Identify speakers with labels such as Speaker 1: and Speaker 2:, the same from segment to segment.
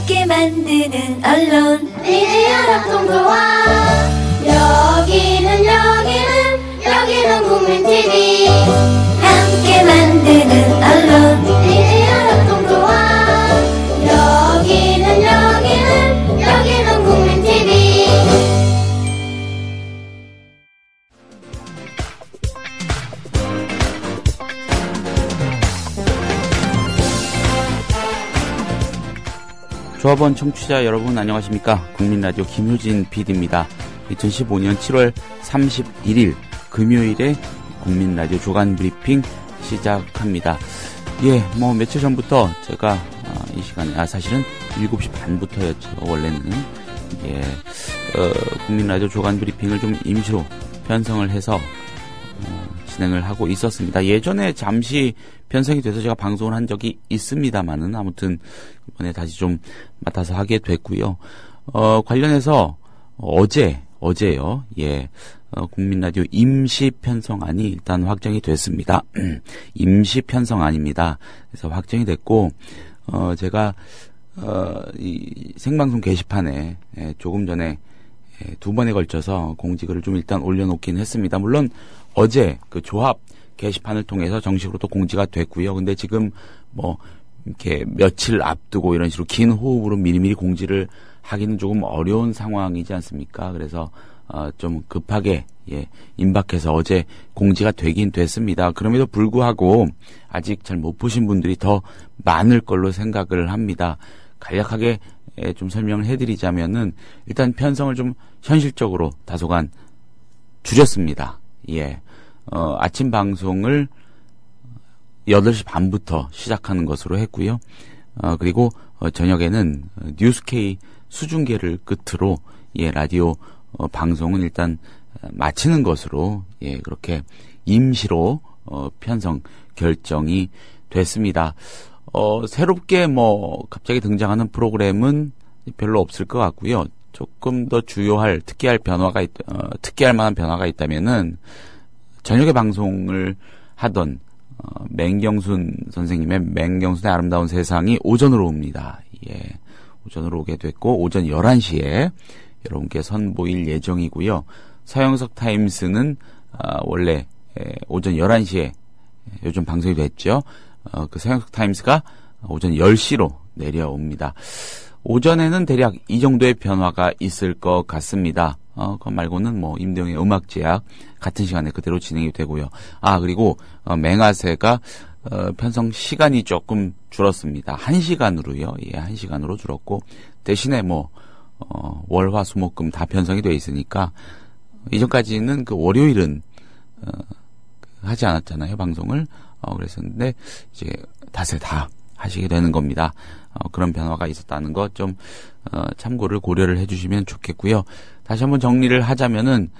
Speaker 1: 함께 만드는 언론
Speaker 2: 니네 연합동조화 여기는 국민TV
Speaker 1: 함께 만드는 언론
Speaker 2: 니네 연합동조화 여기는 국민TV
Speaker 3: 조합원 청취자 여러분 안녕하십니까. 국민라디오 김효진 PD입니다. 2015년 7월 31일 금요일에 국민라디오 주간 브리핑 시작합니다. 뭐 며칠 전부터 제가 이 시간에 사실은 7시 반부터였죠. 원래는 국민라디오 주간 브리핑을 좀 임시로 편성을 해서 진행을 하고 있었습니다. 예전에 잠시 편성이 돼서 제가 방송을 한 적이 있습니다만은 아무튼 이번에 다시 좀 맡아서 하게 됐고요. 관련해서 어제요. 국민라디오 임시 편성안이 일단 확정이 됐습니다. 임시 편성안입니다. 그래서 확정이 됐고 제가 이 생방송 게시판에 조금 전에 두 번에 걸쳐서 공지글을 좀 일단 올려놓긴 했습니다. 물론 어제 그 조합 게시판을 통해서 정식으로 또 공지가 됐고요. 근데 지금 이렇게 며칠 앞두고 이런 식으로 긴 호흡으로 미리미리 공지를 하기는 조금 어려운 상황이지 않습니까? 그래서 좀 급하게 임박해서 어제 공지가 되긴 됐습니다. 그럼에도 불구하고 아직 잘 못 보신 분들이 더 많을 걸로 생각을 합니다. 간략하게 좀 설명을 해드리자면은 일단 편성을 좀 현실적으로 다소간 줄였습니다. 아침 방송을 8시 반부터 시작하는 것으로 했고요. 그리고 저녁에는 뉴스K 수중계를 끝으로 라디오 방송은 일단 마치는 것으로 그렇게 임시로 편성 결정이 됐습니다. 새롭게 갑자기 등장하는 프로그램은 별로 없을 것 같고요. 조금 더 주요할 특기할 만한 변화가 있다면은 저녁에 방송을 하던 맹경순 선생님의 맹경순의 아름다운 세상이 오전으로 옵니다. 오전으로 오게 됐고 오전 11시에 여러분께 선보일 예정이고요. 서영석 타임스는 원래 오전 11시에 요즘 방송이 됐죠. 그 서영석 타임스가 오전 10시로 내려옵니다. 오전에는 대략 이 정도의 변화가 있을 것 같습니다. 그거 말고는 임대용의 음악제약 같은 시간에 그대로 진행이 되고요. 그리고 맹아새가 편성 시간이 조금 줄었습니다. 1시간으로요. 1시간으로 줄었고 대신에 월화수목금 다 편성이 되어 있으니까 이전까지는 그 월요일은 하지 않았잖아요. 방송을. 그랬었는데 이제 닷새 다 하시게 되는 겁니다. 그런 변화가 있었다는 것 좀 참고를 고려를 해주시면 좋겠고요. 다시 한번 정리를 하자면은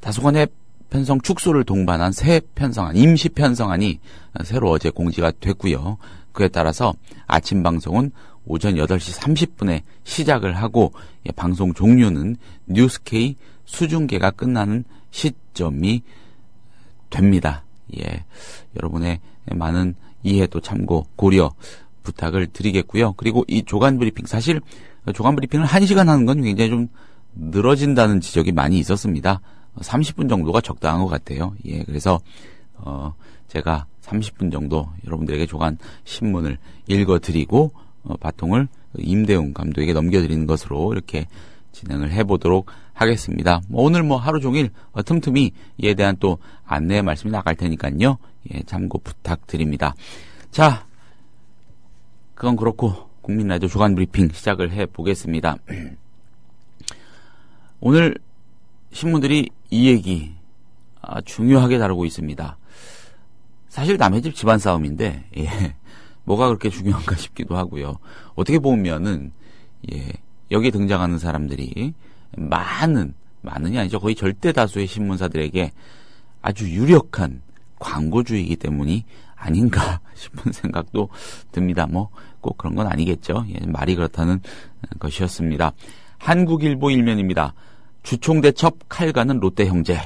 Speaker 3: 다소간의 편성 축소를 동반한 새 편성안, 임시 편성안이 새로 어제 공지가 됐고요. 그에 따라서 아침 방송은 오전 8시 30분에 시작을 하고 방송 종료는 뉴스K 수중계가 끝나는 시점이 됩니다. 여러분의 많은 이해 또 참고 고려 부탁을 드리겠고요. 그리고 이 조간 브리핑, 사실 조간 브리핑을 1시간 하는 건 굉장히 좀 늘어진다는 지적이 많이 있었습니다. 30분 정도가 적당한 것 같아요. 그래서 제가 30분 정도 여러분들에게 조간 신문을 읽어드리고 바통을 임대웅 감독에게 넘겨드리는 것으로 이렇게 진행을 해보도록 하겠습니다. 오늘 하루 종일 틈틈이 이에 대한 또 안내 말씀이 나갈 테니까요. 참고 부탁드립니다. 자, 그건 그렇고 국민라디오 주간 브리핑 시작을 해보겠습니다. 오늘 신문들이 이 얘기 중요하게 다루고 있습니다. 사실 남의 집 집안 싸움인데 뭐가 그렇게 중요한가 싶기도 하고요. 어떻게 보면은 여기에 등장하는 사람들이 많은이 아니죠. 거의 절대 다수의 신문사들에게 아주 유력한 광고주이기 때문이 아닌가 싶은 생각도 듭니다. 꼭 그런 건 아니겠죠. 말이 그렇다는 것이었습니다. 한국일보 일면입니다. 주총대첩 칼 가는 롯데 형제.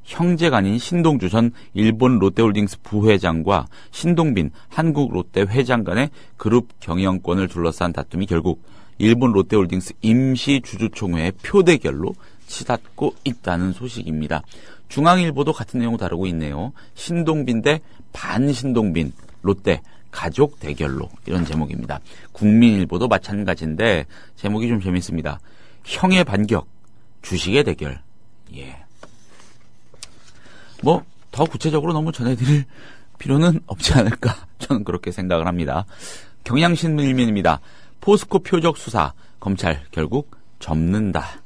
Speaker 3: 형제가 아닌 신동주 전 일본 롯데홀딩스 부회장과 신동빈 한국 롯데 회장 간의 그룹 경영권을 둘러싼 다툼이 결국 일본 롯데홀딩스 임시주주총회의 표대결로 치닫고 있다는 소식입니다. 중앙일보도 같은 내용 다루고 있네요. 신동빈 대 반신동빈 롯데 가족 대결로, 이런 제목입니다. 국민일보도 마찬가지인데 제목이 좀 재밌습니다. 형의 반격, 주식의 대결. 예. 뭐 더 구체적으로 너무 전해드릴 필요는 없지 않을까, 저는 그렇게 생각을 합니다. 경향신문 일면입니다. 포스코 표적 수사, 검찰 결국 접는다.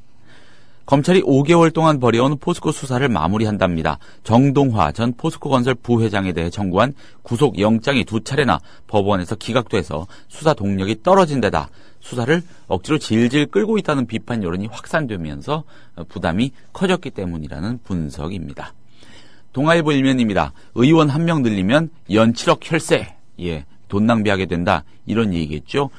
Speaker 3: 검찰이 5개월 동안 벌여온 포스코 수사를 마무리한답니다. 정동화 전 포스코건설 부회장에 대해 청구한 구속영장이 2차례나 법원에서 기각돼서 수사 동력이 떨어진 데다 수사를 억지로 질질 끌고 있다는 비판 여론이 확산되면서 부담이 커졌기 때문이라는 분석입니다. 동아일보 일면입니다. 의원 1명 늘리면 연 7억 혈세. 예, 돈 낭비하게 된다. 이런 얘기겠죠.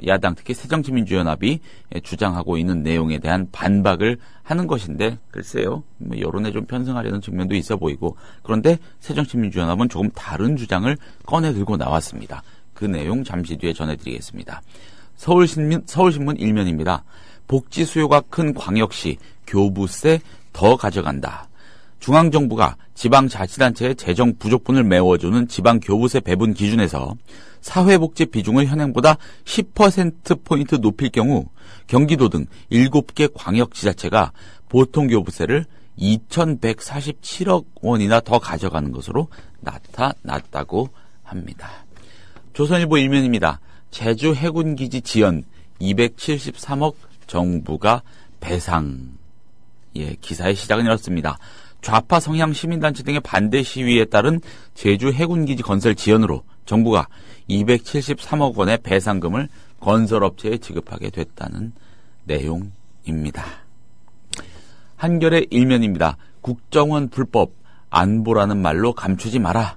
Speaker 3: 야당 특히 새정치민주연합이 주장하고 있는 내용에 대한 반박을 하는 것인데, 글쎄요, 뭐 여론에 좀 편승하려는 측면도 있어 보이고, 그런데 새정치민주연합은 조금 다른 주장을 꺼내 들고 나왔습니다. 그 내용 잠시 뒤에 전해드리겠습니다. 서울신문 일면입니다. 복지 수요가 큰 광역시 교부세 더 가져간다. 중앙정부가 지방자치단체의 재정 부족분을 메워주는 지방교부세 배분 기준에서 사회복지 비중을 현행보다 10%포인트 높일 경우 경기도 등 7개 광역지자체가 보통교부세를 2,147억 원이나 더 가져가는 것으로 나타났다고 합니다. 조선일보 일면입니다. 제주 해군기지 지연 273억 정부가 배상. 예, 기사의 시작은 이렇습니다. 좌파 성향 시민단체 등의 반대 시위에 따른 제주 해군기지 건설 지연으로 정부가 273억 원의 배상금을 건설업체에 지급하게 됐다는 내용입니다. 한겨레 일면입니다. 국정원 불법, 안보라는 말로 감추지 마라.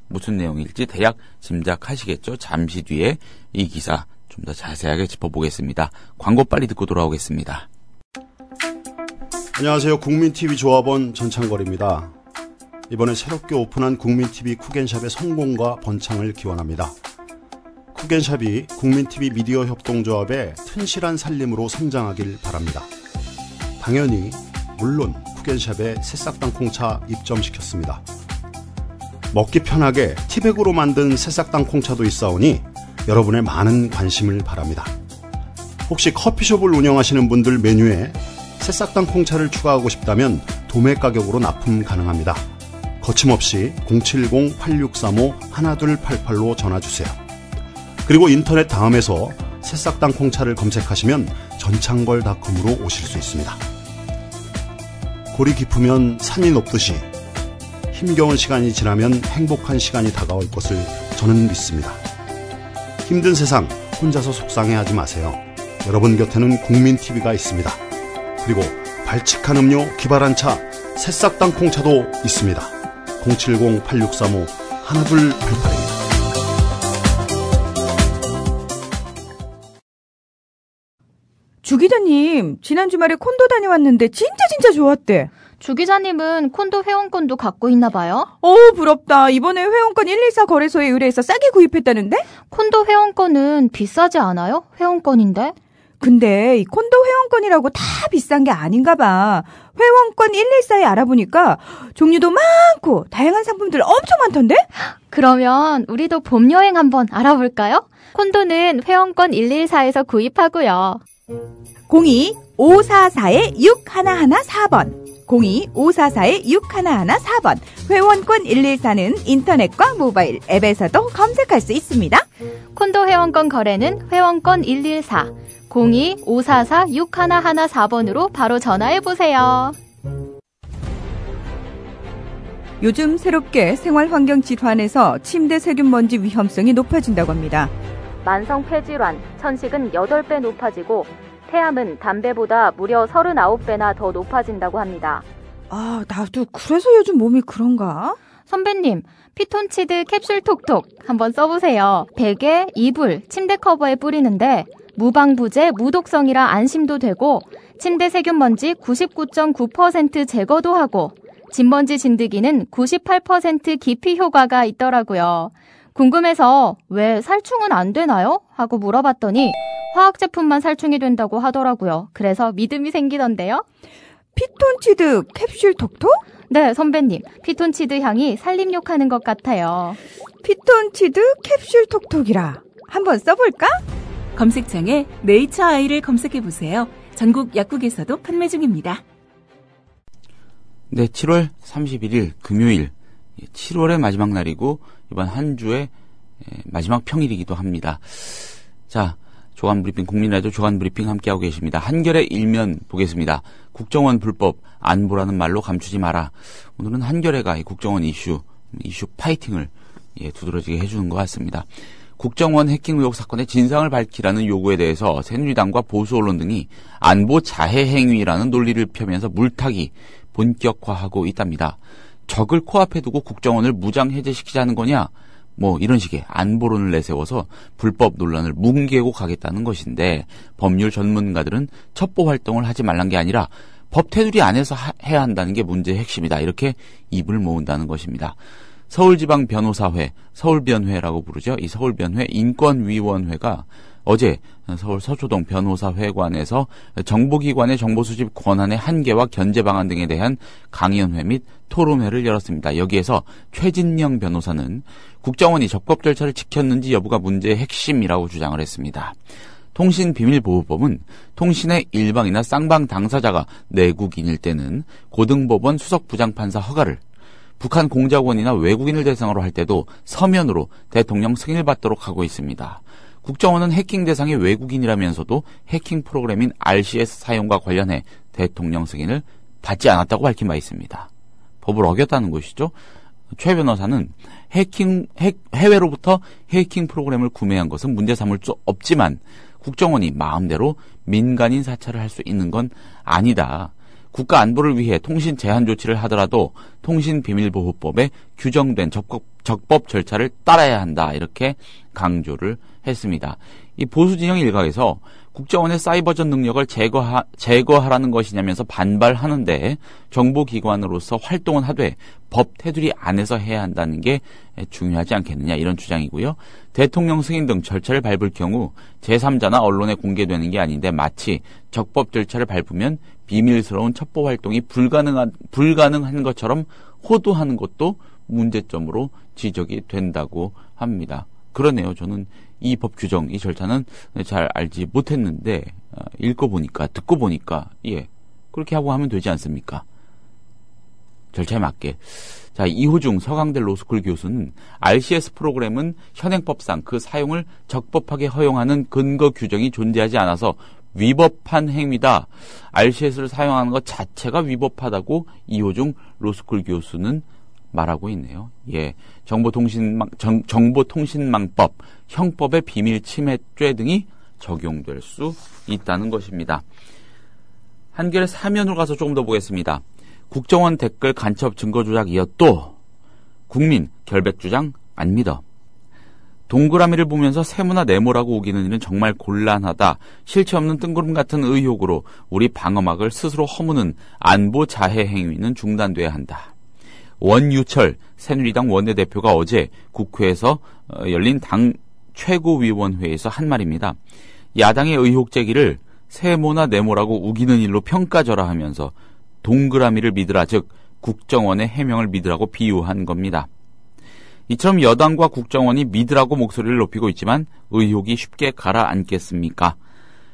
Speaker 3: 무슨 내용일지 대략 짐작하시겠죠? 잠시 뒤에 이 기사 좀 더 자세하게 짚어보겠습니다. 광고 빨리 듣고 돌아오겠습니다.
Speaker 4: 안녕하세요. 국민TV 조합원 전창걸입니다. 이번에 새롭게 오픈한 국민TV 쿠겐샵의 성공과 번창을 기원합니다. 쿠겐샵이 국민TV 미디어 협동조합의 튼실한 살림으로 성장하길 바랍니다. 당연히 물론 쿠겐샵에 새싹 땅콩차 입점시켰습니다. 먹기 편하게 티백으로 만든 새싹 땅콩차도 있사오니 여러분의 많은 관심을 바랍니다. 혹시 커피숍을 운영하시는 분들 메뉴에 새싹 땅콩차를 추가하고 싶다면 도매 가격으로 납품 가능합니다. 거침없이 070-8635-1288로 전화주세요. 그리고 인터넷 다음에서 새싹 땅콩차를 검색하시면 전창걸닷컴으로 오실 수 있습니다. 골이 깊으면 산이 높듯이 힘겨운 시간이 지나면 행복한 시간이 다가올 것을 저는 믿습니다. 힘든 세상 혼자서 속상해하지 마세요. 여러분 곁에는 국민TV가 있습니다. 그리고 발칙한 음료 기발한 차 새싹 땅콩차도 있습니다. 070-8635-1288입니다.
Speaker 5: 주 기자님, 지난 주말에 콘도 다녀왔는데 진짜 좋았대.
Speaker 6: 주 기자님은 콘도 회원권도 갖고 있나 봐요?
Speaker 5: 부럽다. 이번에 회원권 114 거래소에 의뢰해서 싸게 구입했다는데?
Speaker 6: 콘도 회원권은 비싸지 않아요? 회원권인데?
Speaker 5: 근데 이 콘도 회원권이라고 다 비싼 게 아닌가 봐. 회원권 114에 알아보니까 종류도 많고 다양한 상품들 엄청 많던데?
Speaker 6: 그러면 우리도 봄 여행 한번 알아볼까요? 콘도는 회원권 114에서 구입하고요.
Speaker 5: 02-544-6114번 02-544-6114번 회원권 114는 인터넷과 모바일 앱에서도 검색할 수 있습니다.
Speaker 6: 콘도 회원권 거래는 회원권 114 02-544-6114번으로 바로 전화해보세요.
Speaker 5: 요즘 새롭게 생활환경 질환에서 침대 세균먼지 위험성이 높아진다고 합니다.
Speaker 6: 만성 폐질환, 천식은 8배 높아지고 폐암은 담배보다 무려 39배나 더 높아진다고 합니다.
Speaker 5: 나도 그래서 요즘 몸이 그런가?
Speaker 6: 선배님, 피톤치드 캡슐 톡톡 한번 써보세요. 베개, 이불, 침대 커버에 뿌리는데 무방부제, 무독성이라 안심도 되고 침대 세균먼지 99.9% 제거도 하고 진먼지 진드기는 98% 기피 효과가 있더라고요. 궁금해서 왜 살충은 안 되나요? 하고 물어봤더니 화학 제품만 살충이 된다고 하더라고요. 그래서 믿음이 생기던데요.
Speaker 5: 피톤치드 캡슐 톡톡?
Speaker 6: 네, 선배님. 피톤치드 향이 살림욕하는 것 같아요.
Speaker 5: 피톤치드 캡슐 톡톡이라. 한번 써볼까?
Speaker 7: 검색창에 네이처 아이를 검색해보세요. 전국 약국에서도 판매 중입니다.
Speaker 3: 네, 7월 31일 금요일 7월의 마지막 날이고 이번 한 주의 마지막 평일이기도 합니다. 자, 조간브리핑 국민라디오 조간브리핑 함께하고 계십니다. 한겨레 일면 보겠습니다. 국정원 불법 안보라는 말로 감추지 마라. 오늘은 한겨레가 이 국정원 이슈 파이팅을 두드러지게 해주는 것 같습니다. 국정원 해킹 의혹 사건의 진상을 밝히라는 요구에 대해서 새누리당과 보수 언론 등이 안보 자해 행위라는 논리를 펴면서 물타기 본격화하고 있답니다. 적을 코앞에 두고 국정원을 무장 해제시키자는 거냐? 뭐 이런 식의 안보론을 내세워서 불법 논란을 뭉개고 가겠다는 것인데 법률 전문가들은 첩보 활동을 하지 말란 게 아니라 법 테두리 안에서 해야 한다는 게 문제의 핵심이다. 이렇게 입을 모은다는 것입니다. 서울지방변호사회, 서울변회라고 부르죠. 이 서울변회 인권위원회가 어제 서울 서초동 변호사회관에서 정보기관의 정보수집 권한의 한계와 견제 방안 등에 대한 강연회 및 토론회를 열었습니다. 여기에서 최진영 변호사는 국정원이 적법 절차를 지켰는지 여부가 문제의 핵심이라고 주장을 했습니다. 통신비밀보호법은 통신의 일방이나 쌍방 당사자가 내국인일 때는 고등법원 수석부장판사 허가를, 북한 공작원이나 외국인을 대상으로 할 때도 서면으로 대통령 승인을 받도록 하고 있습니다. 국정원은 해킹 대상이 외국인이라면서도 해킹 프로그램인 RCS 사용과 관련해 대통령 승인을 받지 않았다고 밝힌 바 있습니다. 법을 어겼다는 것이죠. 최 변호사는 해외로부터 해킹 프로그램을 구매한 것은 문제 삼을 수 없지만 국정원이 마음대로 민간인 사찰을 할 수 있는 건 아니다. 국가 안보를 위해 통신 제한 조치를 하더라도 통신비밀보호법에 규정된 적법 절차를 따라야 한다. 이렇게 강조를 했습니다. 이 보수 진영 일각에서 국정원의 사이버전 능력을 제거하라는 것이냐면서 반발하는데 정보기관으로서 활동은 하되 법 테두리 안에서 해야 한다는 게 중요하지 않겠느냐 이런 주장이고요. 대통령 승인 등 절차를 밟을 경우 제3자나 언론에 공개되는 게 아닌데 마치 적법 절차를 밟으면 비밀스러운 첩보 활동이 불가능한 것처럼 호도하는 것도 문제점으로 지적이 된다고 합니다. 그러네요. 저는 이 법 규정, 이 절차는 잘 알지 못했는데 읽어보니까, 듣고 보니까 그렇게 하고 하면 되지 않습니까? 절차에 맞게. 자, 이호중 서강대 로스쿨 교수는 RCS 프로그램은 현행법상 그 사용을 적법하게 허용하는 근거 규정이 존재하지 않아서 위법한 행위다. RCS를 사용하는 것 자체가 위법하다고 이호중 로스쿨 교수는 말하고 있네요. 정보통신망법, 형법의 비밀침해죄 등이 적용될 수 있다는 것입니다. 한겨레 사면으로 가서 조금 더 보겠습니다. 국정원 댓글 간첩 증거 조작이었도 국민 결백 주장 안 믿어. 동그라미를 보면서 세모나 네모라고 우기는 일은 정말 곤란하다. 실체 없는 뜬구름 같은 의혹으로 우리 방어막을 스스로 허무는 안보 자해 행위는 중단돼야 한다. 원유철 새누리당 원내대표가 어제 국회에서 열린 당 최고위원회에서 한 말입니다. 야당의 의혹 제기를 세모나 네모라고 우기는 일로 평가절하 하면서 동그라미를 믿으라, 즉 국정원의 해명을 믿으라고 비유한 겁니다. 이처럼 여당과 국정원이 믿으라고 목소리를 높이고 있지만 의혹이 쉽게 가라앉겠습니까?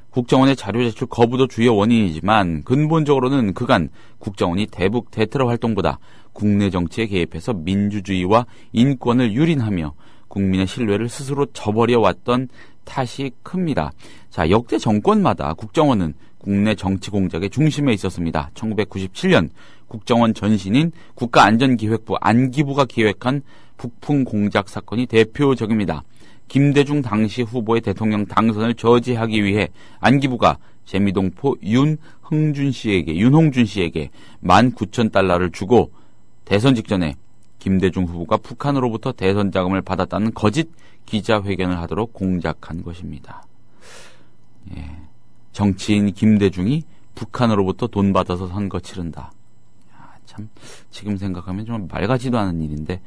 Speaker 3: 국정원의 자료 제출 거부도 주요 원인이지만 근본적으로는 그간 국정원이 대북 대테러 활동보다 국내 정치에 개입해서 민주주의와 인권을 유린하며 국민의 신뢰를 스스로 저버려 왔던 탓이 큽니다. 자, 역대 정권마다 국정원은 국내 정치 공작의 중심에 있었습니다. 1997년 국정원 전신인 국가안전기획부 안기부가 기획한 북풍 공작 사건이 대표적입니다. 김대중 당시 후보의 대통령 당선을 저지하기 위해 안기부가 재미동포 윤홍준 씨에게 19,000달러를 주고 대선 직전에 김대중 후보가 북한으로부터 대선 자금을 받았다는 거짓 기자회견을 하도록 공작한 것입니다. 정치인 김대중이 북한으로부터 돈 받아서 선거 치른다. 참 지금 생각하면 정말 말 같지도 않은 일인데,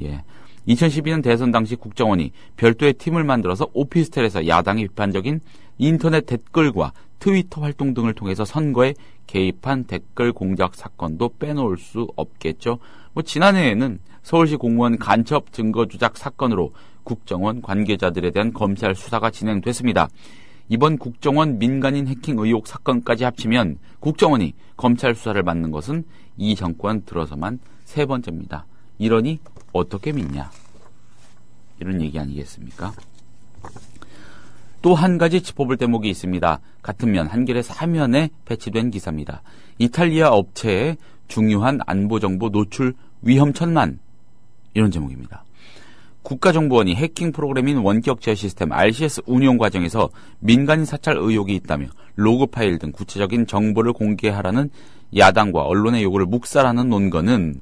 Speaker 3: 예. 2012년 대선 당시 국정원이 별도의 팀을 만들어서 오피스텔에서 야당의 비판적인 인터넷 댓글과 트위터 활동 등을 통해서 선거에 개입한 댓글 공작 사건도 빼놓을 수 없겠죠. 지난해에는 서울시 공무원 간첩 증거 조작 사건으로 국정원 관계자들에 대한 검찰 수사가 진행됐습니다. 이번 국정원 민간인 해킹 의혹 사건까지 합치면 국정원이 검찰 수사를 받는 것은 이 정권 들어서만 3번째입니다. 이러니 어떻게 믿냐? 이런 얘기 아니겠습니까? 또 한 가지 짚어볼 대목이 있습니다. 같은 면 한겨레 4면에 배치된 기사입니다. 이탈리아 업체의 중요한 안보정보 노출 위험 천만, 이런 제목입니다. 국가정보원이 해킹 프로그램인 원격 제어 시스템 RCS 운용 과정에서 민간인 사찰 의혹이 있다며 로그 파일 등 구체적인 정보를 공개하라는 야당과 언론의 요구를 묵살하는 논거는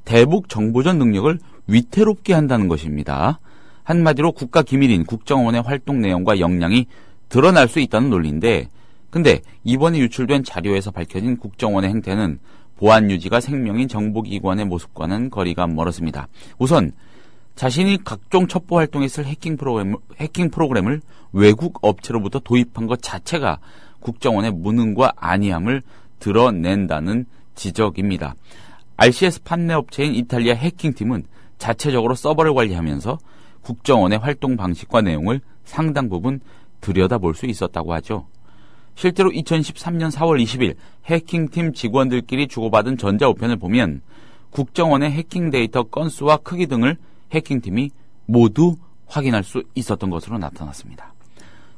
Speaker 3: 대북 정보전 능력을 위태롭게 한다는 것입니다. 한마디로 국가기밀인 국정원의 활동 내용과 역량이 드러날 수 있다는 논리인데, 근데 이번에 유출된 자료에서 밝혀진 국정원의 행태는 보안 유지가 생명인 정보기관의 모습과는 거리가 멀었습니다. 우선 자신이 각종 첩보 활동에 쓸 해킹 프로그램을 외국 업체로부터 도입한 것 자체가 국정원의 무능과 안이함을 드러낸다는 지적입니다. RCS 판매 업체인 이탈리아 해킹팀은 자체적으로 서버를 관리하면서 국정원의 활동 방식과 내용을 상당 부분 들여다볼 수 있었다고 하죠. 실제로 2013년 4월 20일 해킹팀 직원들끼리 주고받은 전자우편을 보면 국정원의 해킹 데이터 건수와 크기 등을 해킹팀이 모두 확인할 수 있었던 것으로 나타났습니다.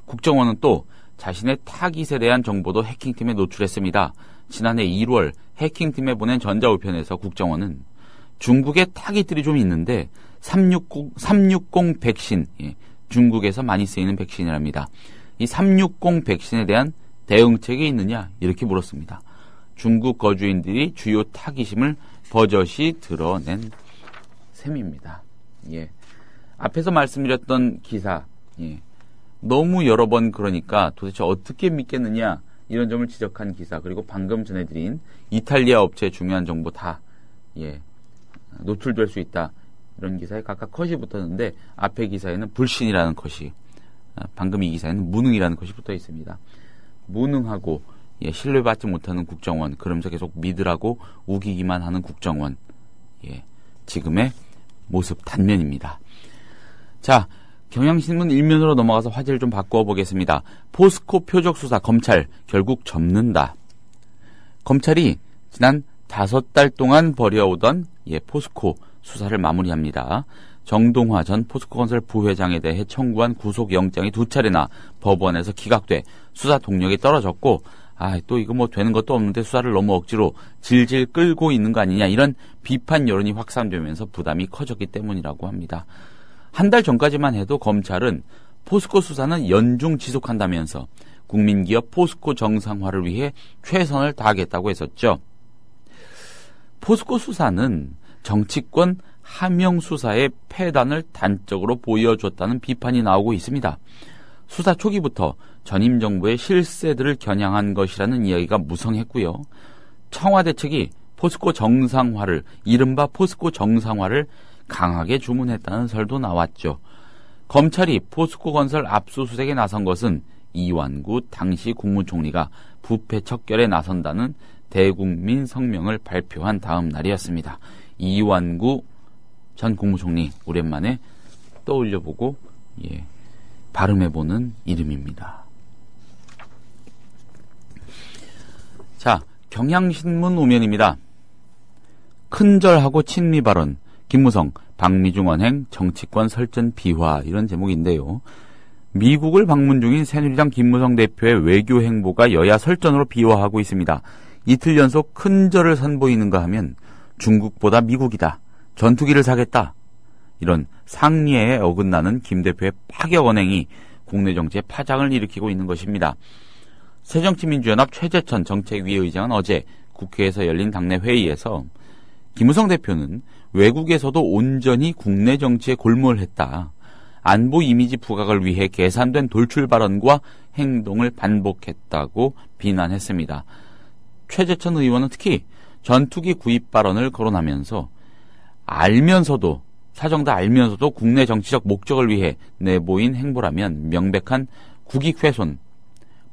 Speaker 3: 국정원은 또 자신의 타깃에 대한 정보도 해킹팀에 노출했습니다. 지난해 1월 해킹팀에 보낸 전자우편에서 국정원은 중국의 타깃들이 좀 있는데 360 백신, 중국에서 많이 쓰이는 백신이랍니다. 이 360 백신에 대한 대응책이 있느냐 이렇게 물었습니다. 중국 거주인들이 주요 타깃임을 버젓이 드러낸 셈입니다. 예. 앞에서 말씀드렸던 기사, 너무 여러 번 그러니까 도대체 어떻게 믿겠느냐 이런 점을 지적한 기사, 그리고 방금 전해드린 이탈리아 업체의 중요한 정보 다 노출될 수 있다, 이런 기사에 각각 컷이 붙었는데 앞에 기사에는 불신이라는 컷이, 방금 이 기사에는 무능이라는 컷이 붙어 있습니다. 무능하고 신뢰받지 못하는 국정원, 그러면서 계속 믿으라고 우기기만 하는 국정원, 지금의 모습 단면입니다. 자, 경향신문 1면으로 넘어가서 화제를 좀 바꾸어 보겠습니다. 포스코 표적 수사 검찰 결국 접는다. 검찰이 지난 5달 동안 벌여오던 포스코 수사를 마무리합니다. 정동화 전 포스코건설 부회장에 대해 청구한 구속영장이 2차례나 법원에서 기각돼 수사 동력이 떨어졌고, 또 이거 되는 것도 없는데 수사를 너무 억지로 질질 끌고 있는 거 아니냐, 이런 비판 여론이 확산되면서 부담이 커졌기 때문이라고 합니다. 한 달 전까지만 해도 검찰은 포스코 수사는 연중 지속한다면서 국민기업 포스코 정상화를 위해 최선을 다하겠다고 했었죠. 포스코 수사는 정치권 하명 수사의 폐단을 단적으로 보여줬다는 비판이 나오고 있습니다. 수사 초기부터 전임 정부의 실세들을 겨냥한 것이라는 이야기가 무성했고요. 청와대 측이 포스코 정상화를, 이른바 포스코 정상화를 강하게 주문했다는 설도 나왔죠. 검찰이 포스코 건설 압수수색에 나선 것은 이완구 당시 국무총리가 부패 척결에 나선다는 대국민 성명을 발표한 다음 날이었습니다. 이완구 전 국무총리 오랜만에 떠올려보고 발음해보는 이름입니다. 자, 경향신문 5면입니다. 큰절하고 친미 발언, 김무성, 박미중 언행, 정치권 설전 비화, 이런 제목인데요. 미국을 방문 중인 새누리당 김무성 대표의 외교 행보가 여야 설전으로 비화하고 있습니다. 이틀 연속 큰절을 선보이는가 하면 중국보다 미국이다, 전투기를 사겠다, 이런 상례에 어긋나는 김 대표의 파격 언행이 국내 정치에 파장을 일으키고 있는 것입니다. 새정치민주연합 최재천 정책위 의장은 어제 국회에서 열린 당내 회의에서 김무성 대표는 외국에서도 온전히 국내 정치에 골몰했다, 안보 이미지 부각을 위해 계산된 돌출 발언과 행동을 반복했다고 비난했습니다. 최재천 의원은 특히 전투기 구입 발언을 거론하면서 알면서도 사정 다 알면서도 국내 정치적 목적을 위해 내보인 행보라면 명백한 국익 훼손,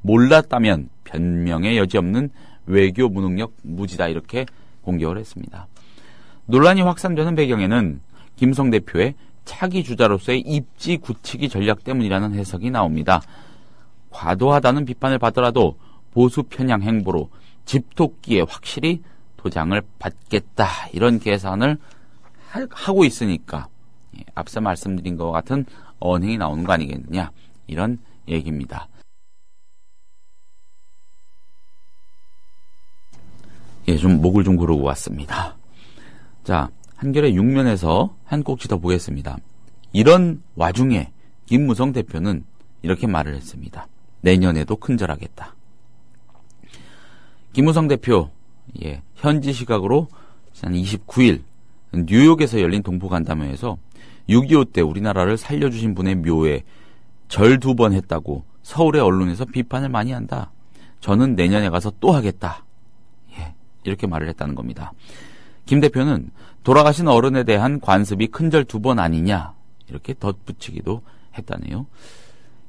Speaker 3: 몰랐다면 변명의 여지 없는 외교 무능력 무지다 이렇게 공격을 했습니다. 논란이 확산되는 배경에는 김무성 대표의 차기 주자로서의 입지 굳히기 전략 때문이라는 해석이 나옵니다. 과도하다는 비판을 받더라도 보수 편향 행보로 집토끼에 확실히 도장을 받겠다 이런 계산을 하고 있으니까 앞서 말씀드린 것과 같은 언행이 나오는 거 아니겠느냐 이런 얘기입니다. 좀 목을 좀 고르고 왔습니다. 자, 한겨레 6면에서 한 꼭지 더 보겠습니다. 이런 와중에 김무성 대표는 이렇게 말을 했습니다. 내년에도 큰절하겠다. 김무성 대표, 현지 시각으로 지난 29일 뉴욕에서 열린 동포간담회에서 6.25 때 우리나라를 살려주신 분의 묘에 절 2번 했다고 서울의 언론에서 비판을 많이 한다. 저는 내년에 가서 또 하겠다. 이렇게 말을 했다는 겁니다. 김 대표는 돌아가신 어른에 대한 관습이 큰절 2번 아니냐 이렇게 덧붙이기도 했다네요.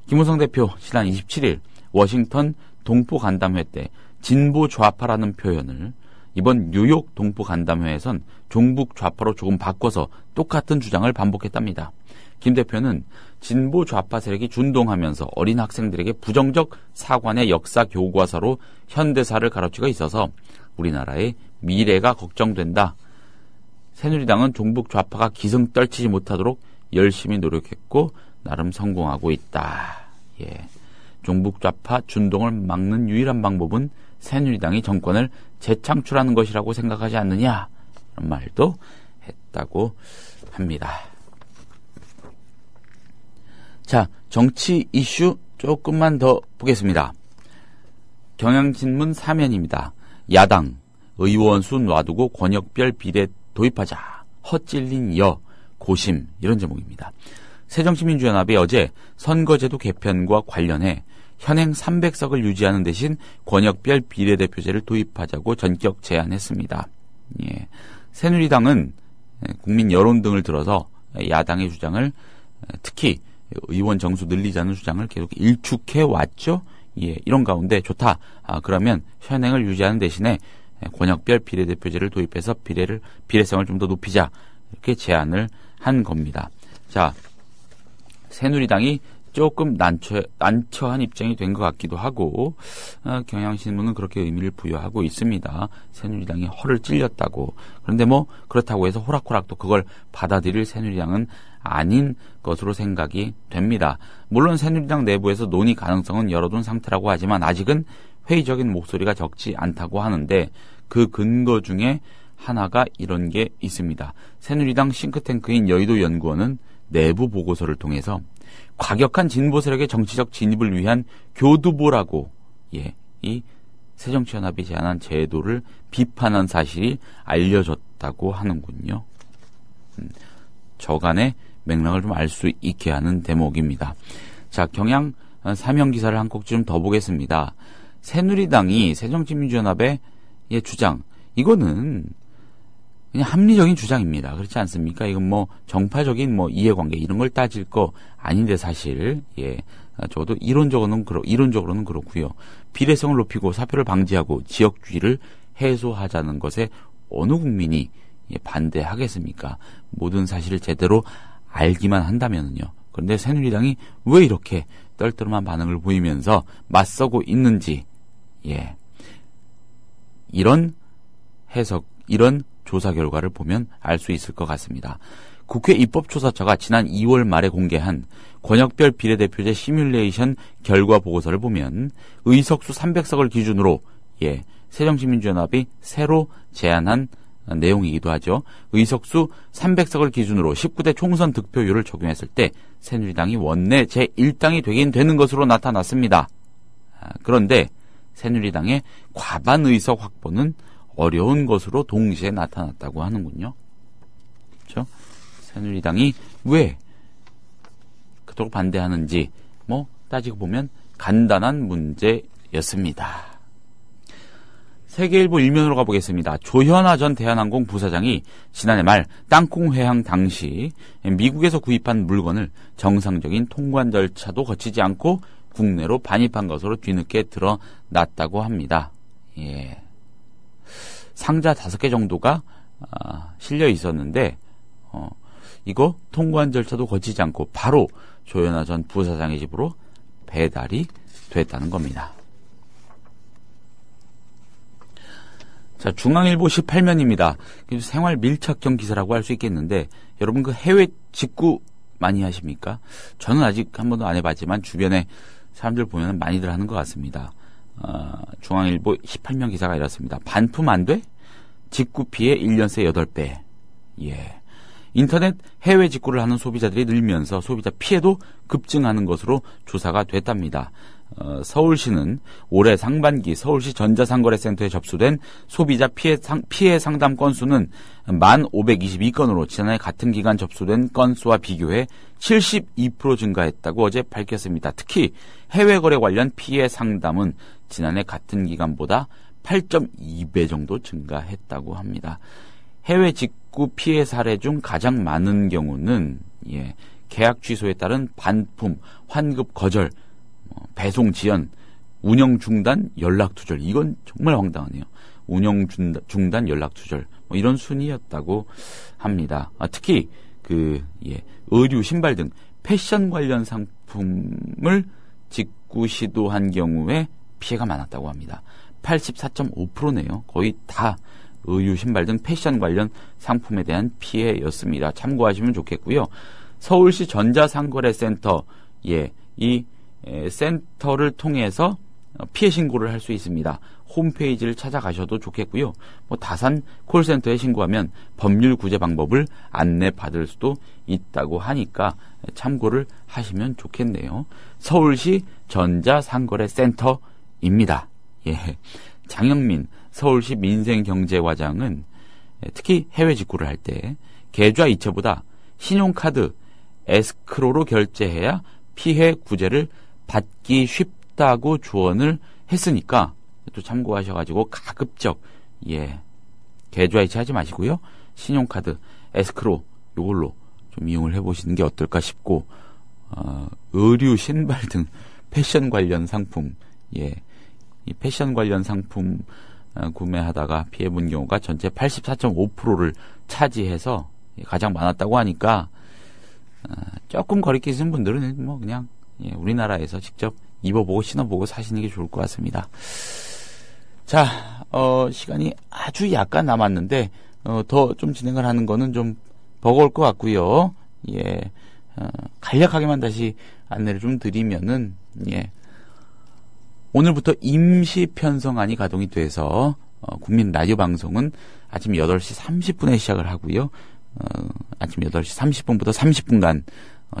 Speaker 3: 김무성 대표 지난 27일 워싱턴 동포간담회 때 진보 좌파라는 표현을 이번 뉴욕 동포간담회에선 종북 좌파로 조금 바꿔서 똑같은 주장을 반복했답니다. 김 대표는 진보 좌파 세력이 준동하면서 어린 학생들에게 부정적 사관의 역사 교과서로 현대사를 가르치고 있어서 우리나라의 미래가 걱정된다. 새누리당은 종북 좌파가 기승 떨치지 못하도록 열심히 노력했고 나름 성공하고 있다. 종북 좌파 준동을 막는 유일한 방법은 새누리당이 정권을 재창출하는 것이라고 생각하지 않느냐 이런 말도 했다고 합니다. 자, 정치 이슈 조금만 더 보겠습니다. 경향신문 3면입니다. 야당 의원 수 놔두고 권역별 비례 도입하자. 헛찔린 여 고심 이런 제목입니다. 새정치민주연합이 어제 선거제도 개편과 관련해 현행 300석을 유지하는 대신 권역별 비례대표제를 도입하자고 전격 제안했습니다. 새누리당은 국민 여론 등을 들어서 야당의 주장을 특히 의원 정수 늘리자는 주장을 계속 일축해 왔죠. 이런 가운데 좋다. 그러면 현행을 유지하는 대신에 권역별 비례대표제를 도입해서 비례성을 좀 더 높이자. 이렇게 제안을 한 겁니다. 자, 새누리당이 조금 난처한 입장이 된 것 같기도 하고 경향신문은 그렇게 의미를 부여하고 있습니다. 새누리당이 허를 찔렸다고. 그런데 그렇다고 해서 호락호락 또 그걸 받아들일 새누리당은 아닌 것으로 생각이 됩니다. 물론 새누리당 내부에서 논의 가능성은 열어둔 상태라고 하지만 아직은 회의적인 목소리가 적지 않다고 하는데 그 근거 중에 하나가 이런 게 있습니다. 새누리당 싱크탱크인 여의도연구원은 내부 보고서를 통해서 과격한 진보 세력의 정치적 진입을 위한 교두보라고 이 새정치연합이 제안한 제도를 비판한 사실이 알려졌다고 하는군요. 저간의 맥락을 좀 알 수 있게 하는 대목입니다. 자, 경향 사면 기사를 한 꼭지 좀 더 보겠습니다. 새누리당이 새정치민주연합의 주장, 이거는 그냥 합리적인 주장입니다. 그렇지 않습니까? 이건 정파적인 이해관계 이런 걸 따질 거 아닌데 사실 저도 이론적으로는 그렇고요. 비례성을 높이고 사표를 방지하고 지역주의를 해소하자는 것에 어느 국민이 반대하겠습니까? 모든 사실을 제대로 알기만 한다면은요. 그런데 새누리당이 왜 이렇게 떨떠름한 반응을 보이면서 맞서고 있는지 이런 해석, 이런 조사 결과를 보면 알 수 있을 것 같습니다. 국회 입법조사처가 지난 2월 말에 공개한 권역별 비례대표제 시뮬레이션 결과 보고서를 보면 의석수 300석을 기준으로 새정치민주연합이 새로 제안한 내용이기도 하죠. 의석수 300석을 기준으로 19대 총선 득표율을 적용했을 때 새누리당이 원내 제1당이 되긴 되는 것으로 나타났습니다. 그런데 새누리당의 과반 의석 확보는 어려운 것으로 동시에 나타났다고 하는군요. 그렇죠? 새누리당이 왜 그토록 반대하는지 따지고 보면 간단한 문제였습니다. 세계일보 일면으로 가보겠습니다. 조현아 전 대한항공 부사장이 지난해 말 땅콩 회항 당시 미국에서 구입한 물건을 정상적인 통관 절차도 거치지 않고 국내로 반입한 것으로 뒤늦게 드러났다고 합니다. 예. 상자 5개 정도가 실려 있었는데 이거 통관 절차도 거치지 않고 바로 조현아 전 부사장의 집으로 배달이 됐다는 겁니다. 자, 중앙일보 18면입니다. 생활 밀착형 기사라고 할 수 있겠는데 여러분 그 해외 직구 많이 하십니까? 저는 아직 한 번도 안 해봤지만 주변에 사람들 보면 많이들 하는 것 같습니다. 중앙일보 18면 기사가 이렇습니다. 반품 안 돼? 직구 피해 1년 새 8배. 예. 인터넷 해외 직구를 하는 소비자들이 늘면서 소비자 피해도 급증하는 것으로 조사가 됐답니다. 서울시는 올해 상반기 서울시 전자상거래센터에 접수된 소비자 피해 상담 건수는 1,522건으로 지난해 같은 기간 접수된 건수와 비교해 72% 증가했다고 어제 밝혔습니다. 특히 해외 거래 관련 피해 상담은 지난해 같은 기간보다 8.2배 정도 증가했다고 합니다. 해외 직구 피해 사례 중 가장 많은 경우는 계약 취소에 따른 반품, 환급 거절, 배송 지연, 운영 중단, 연락 두절. 이건 정말 황당하네요. 운영 중단, 연락 두절. 이런 순이었다고 합니다. 특히 의류, 신발 등 패션 관련 상품을 직구 시도한 경우에 피해가 많았다고 합니다. 84.5%네요. 거의 다 의류, 신발 등 패션 관련 상품에 대한 피해였습니다. 참고하시면 좋겠고요. 서울시 전자상거래센터, 이 센터를 통해서 피해 신고를 할 수 있습니다. 홈페이지를 찾아가셔도 좋겠고요. 다산 콜센터에 신고하면 법률 구제 방법을 안내받을 수도 있다고 하니까 참고를 하시면 좋겠네요. 서울시 전자상거래센터입니다. 장영민 서울시 민생경제과장은 특히 해외 직구를 할 때 계좌 이체보다 신용카드, 에스크로로 결제해야 피해 구제를 받기 쉽다고 조언을 했으니까 또 참고하셔가지고 가급적 계좌 이체하지 마시고요. 신용카드, 에스크로 요걸로 좀 이용을 해보시는 게 어떨까 싶고 의류, 신발 등 패션 관련 상품 이 패션 관련 상품 구매하다가 피해본 경우가 전체 84.5%를 차지해서 가장 많았다고 하니까 조금 거리낌 있는 분들은 그냥 우리나라에서 직접 입어보고 신어보고 사시는 게 좋을 것 같습니다. 자, 시간이 아주 약간 남았는데 더 좀 진행을 하는 거는 좀 버거울 것 같고요. 간략하게만 다시 안내를 좀 드리면은 오늘부터 임시 편성안이 가동이 돼서 국민 라디오 방송은 아침 8시 30분에 시작을 하고요. 아침 8시 30분부터 30분간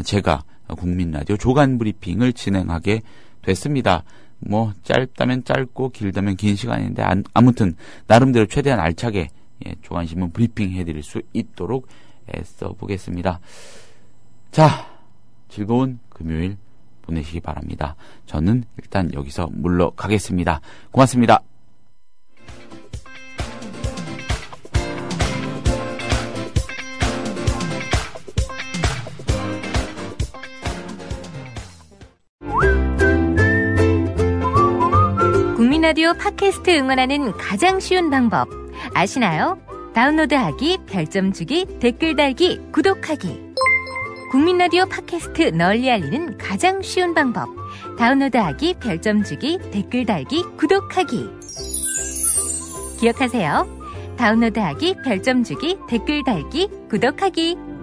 Speaker 3: 제가 국민 라디오 조간 브리핑을 진행하게 됐습니다. 짧다면 짧고 길다면 긴 시간인데 아무튼 나름대로 최대한 알차게 조간신문 브리핑 해드릴 수 있도록 애써 보겠습니다. 자, 즐거운 금요일 보내시기 바랍니다. 저는 일단 여기서 물러가겠습니다. 고맙습니다.
Speaker 8: 국민라디오 팟캐스트 응원하는 가장 쉬운 방법 아시나요? 다운로드하기, 별점 주기, 댓글 달기, 구독하기. 국민라디오 팟캐스트 널리 알리는 가장 쉬운 방법 다운로드하기, 별점 주기, 댓글 달기, 구독하기. 기억하세요. 다운로드하기, 별점 주기, 댓글 달기, 구독하기.